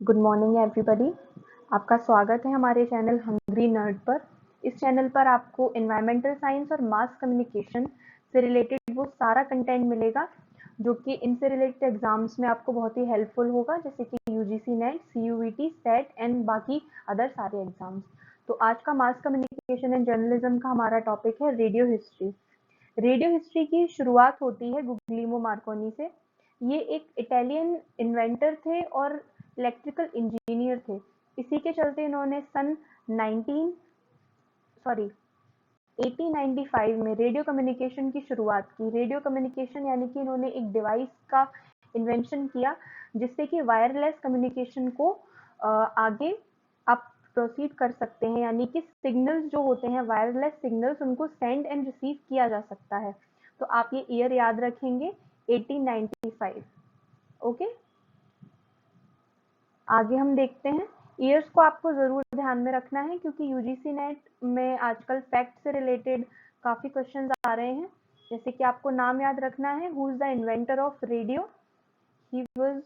Good morning everybody. आपका स्वागत है हमारे चैनल हंग्री नर्ड पर। इस चैनल पर आपको एनवायरमेंटल साइंस और मास कम्युनिकेशन से रिलेटेड वो सारा कंटेंट मिलेगा जो कि इनसे रिलेटेड एग्जाम्स में आपको बहुत ही हेल्पफुल होगा, जैसे कि UGC net, CUET, set and बाकी अदर सारे एग्जाम्स। तो आज का मास कम्युनिकेशन एंड जर्नलिज्म का हमारा टॉपिक है रेडियो हिस्ट्री। रेडियो हिस्ट्री की शुरुआत होती है गुग्लिमो मार्कोनी से। ये एक इटालियन इन्वेंटर थे और इलेक्ट्रिकल इंजीनियर थे। इसी के चलते इन्होंने सन 1895 में रेडियो कम्युनिकेशन की शुरुआत की। रेडियो कम्युनिकेशन यानी कि इन्होंने एक डिवाइस का इन्वेंशन किया जिससे कि वायरलेस कम्युनिकेशन को आगे आप प्रोसीड कर सकते हैं, यानी कि सिग्नल्स जो होते हैं वायरलेस सिग्नल्स, उनको सेंड एंड रिसीव किया जा सकता है। तो आप ये ईयर याद रखेंगे 1895। ओके, आगे हम देखते हैं। ईयर्स को आपको जरूर ध्यान में रखना है क्योंकि यूजीसी नेट में आजकल फैक्ट से रिलेटेड काफी क्वेश्चंस आ रहे हैं। जैसे कि आपको नाम याद रखना है, who is the inventor of radio, he was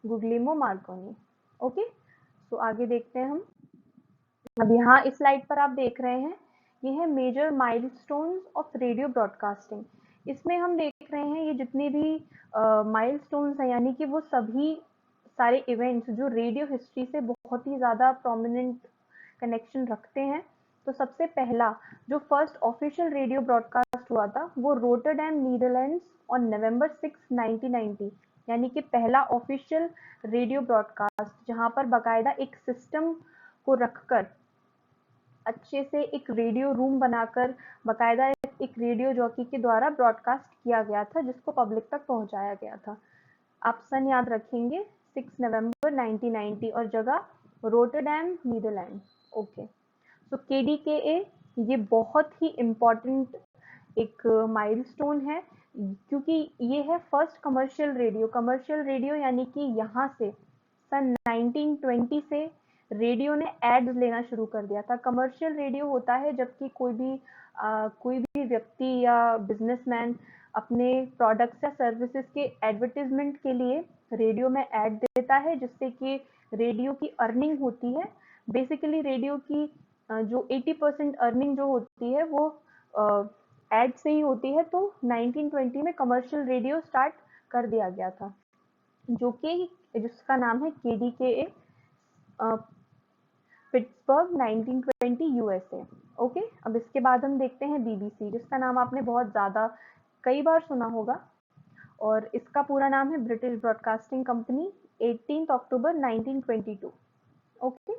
Guglielmo Marconi. Okay, तो आगे देखते हैं हम। अब यहाँ इस स्लाइड पर आप देख रहे हैं, ये है major milestones of radio broadcasting. इसमें हम देख रहे हैं ये जितने भी माइलस्टोन्स हैं, यानी कि वो सभी सारे इवेंट्स जो रेडियो हिस्ट्री से बहुत ही ज़्यादा प्रोमिनेंट कनेक्शन रखते हैं। तो सबसे पहला जो फर्स्ट ऑफिशियल रेडियो ब्रॉडकास्ट हुआ था वो रोटरडैम नीदरलैंड्स ऑन नवंबर 6, 1990, यानी कि पहला ऑफिशियल रेडियो ब्रॉडकास्ट जहां पर बाकायदा एक सिस्टम को रखकर अच्छे से एक रेडियो रूम बनाकर बाकायदा एक रेडियो जॉकी के द्वारा ब्रॉडकास्ट किया गया था जिसको पब्लिक तक पहुंचाया गया था। आप सन याद रखेंगे 6 नवंबर 1990 और जगह रोटरडैम नीदरलैंड। ओके, तो केडीकेए ये बहुत ही इम्पोर्टेंट एक माइलस्टोन है क्योंकि ये है first commercial radio. Commercial radio यानी कि यहाँ से सन 1920 से रेडियो ने एड्स लेना शुरू कर दिया था। कमर्शियल रेडियो होता है जबकि कोई भी व्यक्ति या बिजनेसमैन अपने प्रोडक्ट्स या सर्विसेज के एडवर्टीजमेंट के लिए रेडियो में ऐड देता है जिससे कि रेडियो की अर्निंग होती है। बेसिकली रेडियो की जो 80% अर्निंग जो होती है वो एड से ही होती है। तो 1920 में कमर्शियल रेडियो स्टार्ट कर दिया गया था जो कि जिसका नाम है केडीकेए, पिट्सबर्ग 1920 यूएसए। ओके, अब इसके बाद हम देखते हैं बीबीसी जिसका नाम आपने बहुत ज़्यादा कई बार सुना होगा और इसका पूरा नाम है ब्रिटिश ब्रॉडकास्टिंग कंपनी, 18 अक्टूबर 1922। ओके,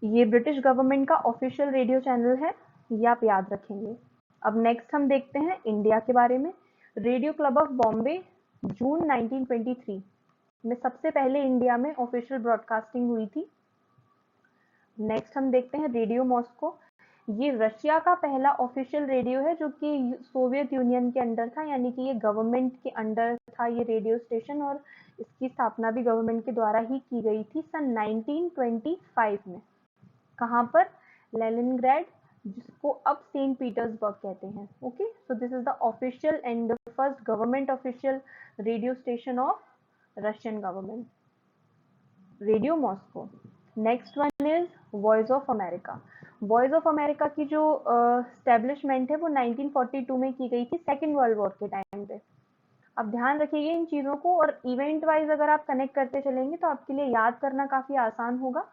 ये ब्रिटिश गवर्नमेंट का ऑफिशियल रेडियो चैनल है, ये आप याद रखेंगे। अब नेक्स्ट हम देखते हैं इंडिया के बारे में। रेडियो क्लब ऑफ बॉम्बे जून 1923 में सबसे पहले इंडिया में ऑफिशियल ब्रॉडकास्टिंग हुई थी। नेक्स्ट हम देखते हैं रेडियो मॉस्को। ये रशिया का पहला ऑफिशियल रेडियो है जो कि सोवियत यूनियन के अंडर था, यानी कि ये गवर्नमेंट के अंडर था ये रेडियो स्टेशन, और इसकी स्थापना भी गवर्नमेंट के द्वारा ही की गई थी सन 1925 में। कहाँ पर? लेनिनग्राड, जिसको अब सेंट पीटर्सबर्ग कहते हैं। Okay, so this is the official and the first government official radio station of Russian government, radio Moscow. Next one is voice of America. Voice of America की जो स्टैब्लिशमेंट है वो 1942 में की गई थी, सेकेंड वर्ल्ड वॉर के time पे। अब ध्यान रखिए इन चीज़ों को, और इवेंट वाइज अगर आप कनेक्ट करते चलेंगे तो आपके लिए याद करना काफ़ी आसान होगा।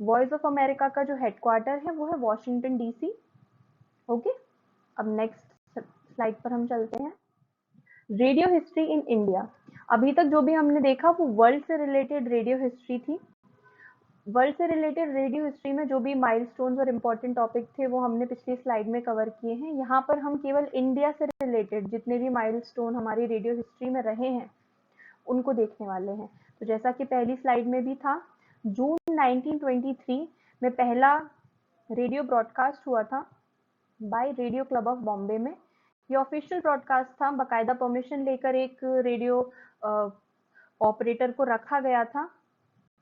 वॉइस ऑफ अमेरिका का जो हेडक्वार्टर है वो है वॉशिंगटन डीसी। ओके, अब नेक्स्ट स्लाइड पर हम चलते हैं। Radio history in India. अभी तक जो भी हमने देखा वो वर्ल्ड से रिलेटेड रेडियो हिस्ट्री थी। वर्ल्ड से रिलेटेड रेडियो हिस्ट्री में जो भी माइलस्टोन्स और इम्पोर्टेंट टॉपिक थे वो हमने पिछली स्लाइड में कवर किए हैं। यहाँ पर हम केवल इंडिया से रिलेटेड जितने भी माइलस्टोन हमारी रेडियो हिस्ट्री में रहे हैं उनको देखने वाले हैं। तो जैसा कि पहली स्लाइड में भी था, जून 1923 में पहला रेडियो ब्रॉडकास्ट हुआ था by radio club of Bombay में। ये ऑफिशियल ब्रॉडकास्ट था, बाकायदा परमिशन लेकर एक रेडियो ऑपरेटर को रखा गया था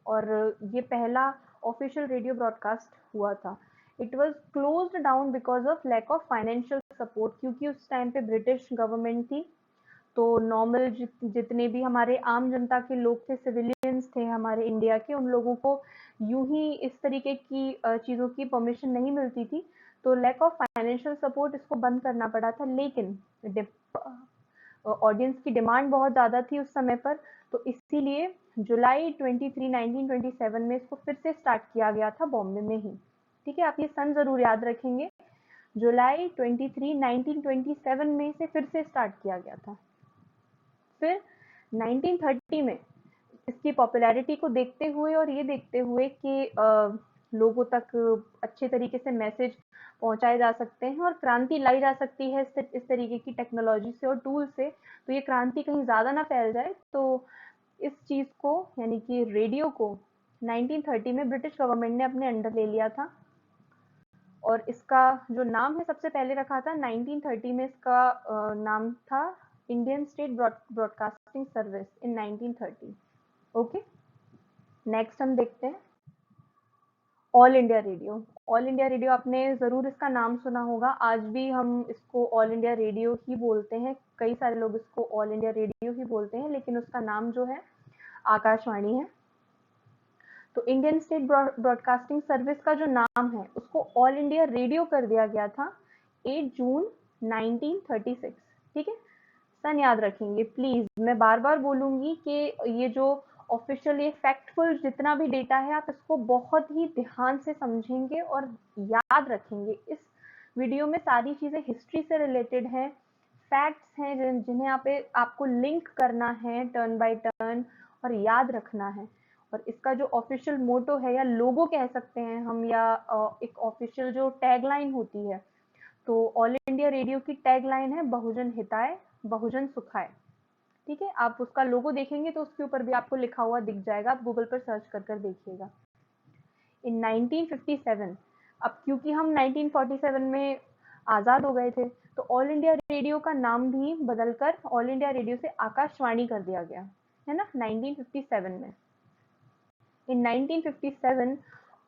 और ये पहला ऑफिशियल रेडियो ब्रॉडकास्ट हुआ था। It was closed down because of lack of financial support, क्योंकि उस टाइम पे ब्रिटिश गवर्नमेंट थी तो नॉर्मल जितने भी हमारे आम जनता के लोग थे, सिविलियंस थे हमारे इंडिया के, उन लोगों को यूं ही इस तरीके की चीज़ों की परमिशन नहीं मिलती थी, तो लैक ऑफ फाइनेंशियल सपोर्ट इसको बंद करना पड़ा था। लेकिन ऑडियंस की डिमांड बहुत ज़्यादा थी उस समय पर, तो इसीलिए जुलाई 23, 1927 में इसको फिर से स्टार्ट किया गया था बॉम्बे में ही। ठीक है, आप ये सन ज़रूर याद रखेंगे, जुलाई 23, 1927 में इसे फिर से स्टार्ट किया गया था। फिर 1930 में इसकी पॉपुलैरिटी को देखते हुए और ये देखते हुए कि लोगों तक अच्छे तरीके से मैसेज पहुंचाए जा सकते हैं और क्रांति लाई जा सकती है इस तरीके की टेक्नोलॉजी से और टूल से, तो ये क्रांति कहीं ज़्यादा ना फैल जाए, तो इस चीज़ को यानी कि रेडियो को 1930 में ब्रिटिश गवर्नमेंट ने अपने अंडर ले लिया था। और इसका जो नाम है सबसे पहले रखा था 1930 में, इसका नाम था Indian state broadcasting service in 1930। Okay, next हम देखते हैं all India radio. All India radio आपने ज़रूर इसका नाम सुना होगा, आज भी हम इसको ऑल इंडिया रेडियो ही बोलते हैं, कई सारे लोग इसको ऑल इंडिया रेडियो ही बोलते हैं, लेकिन उसका नाम जो है आकाशवाणी है। तो इंडियन स्टेट ब्रॉडकास्टिंग सर्विस का जो नाम है उसको ऑल इंडिया रेडियो कर दिया गया था 8 जून 1936। ठीक है, सन याद रखेंगे प्लीज, मैं बार बार बोलूंगी कि ये जो ऑफिशियल ये फैक्टफुल जितना भी डेटा है आप इसको बहुत ही ध्यान से समझेंगे और याद रखेंगे। इस वीडियो में सारी चीजें हिस्ट्री से रिलेटेड हैं, फैक्ट्स हैं जिन्हें आपको लिंक करना है टर्न बाय टर्न और याद रखना है। और इसका जो ऑफिशियल मोटो है या लोगो कह सकते हैं हम, या एक ऑफिशियल जो टैगलाइन होती है, तो ऑल इंडिया रेडियो की टैगलाइन है बहुजन हिताय बहुजन सुखाय। ठीक है, आप उसका लोगो देखेंगे तो उसके ऊपर भी आपको लिखा हुआ दिख जाएगा, आप गूगल पर सर्च कर देखिएगा। इन 1957, अब क्योंकि हम 1947 में आज़ाद हो गए थे, तो ऑल इंडिया रेडियो का नाम भी बदलकर ऑल इंडिया रेडियो से आकाशवाणी कर दिया गया है ना 1957 में। In 1957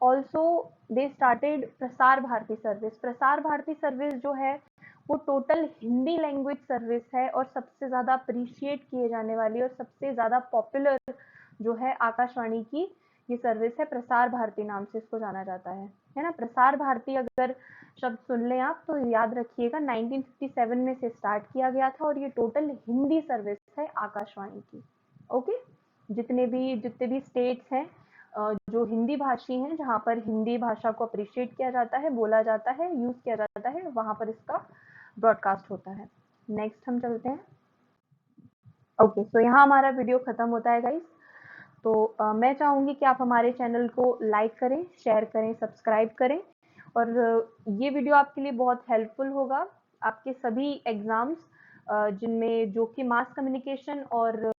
also they started Prasar Bharati service. Prasar Bharati service जो है वो टोटल हिंदी लैंग्वेज सर्विस है और सबसे ज़्यादा अप्रिशिएट किए जाने वाली और सबसे ज़्यादा पॉपुलर जो है आकाशवाणी की ये सर्विस है, प्रसार भारती नाम से इसको जाना जाता है ना। प्रसार भारती अगर शब्द सुन लें आप तो याद रखिएगा 1957 में से स्टार्ट किया गया था और ये टोटल हिंदी सर्विस है आकाशवाणी की। ओके, जितने भी स्टेट्स हैं जो हिंदी भाषी हैं, जहाँ पर हिंदी भाषा को अप्रिशिएट किया जाता है, बोला जाता है, यूज किया जाता है, वहां पर इसका ब्रॉडकास्ट होता है। नेक्स्ट हम चलते हैं। ओके, सो यहाँ हमारा वीडियो खत्म होता है गाइस। तो मैं चाहूंगी कि आप हमारे चैनल को लाइक करें, शेयर करें, सब्सक्राइब करें, और ये वीडियो आपके लिए बहुत हेल्पफुल होगा आपके सभी एग्जाम्स जिनमें जो कि मास कम्युनिकेशन और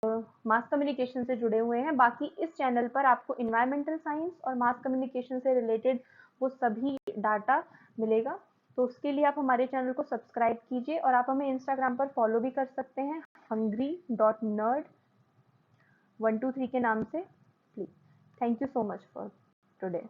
मास कम्युनिकेशन से जुड़े हुए हैं। बाकी इस चैनल पर आपको इन्वायरमेंटल साइंस और मास कम्युनिकेशन से रिलेटेड वो सभी डाटा मिलेगा। तो उसके लिए आप हमारे चैनल को सब्सक्राइब कीजिए और आप हमें इंस्टाग्राम पर फॉलो भी कर सकते हैं hungry.nerd123 के नाम से। Please, thank you so much for today.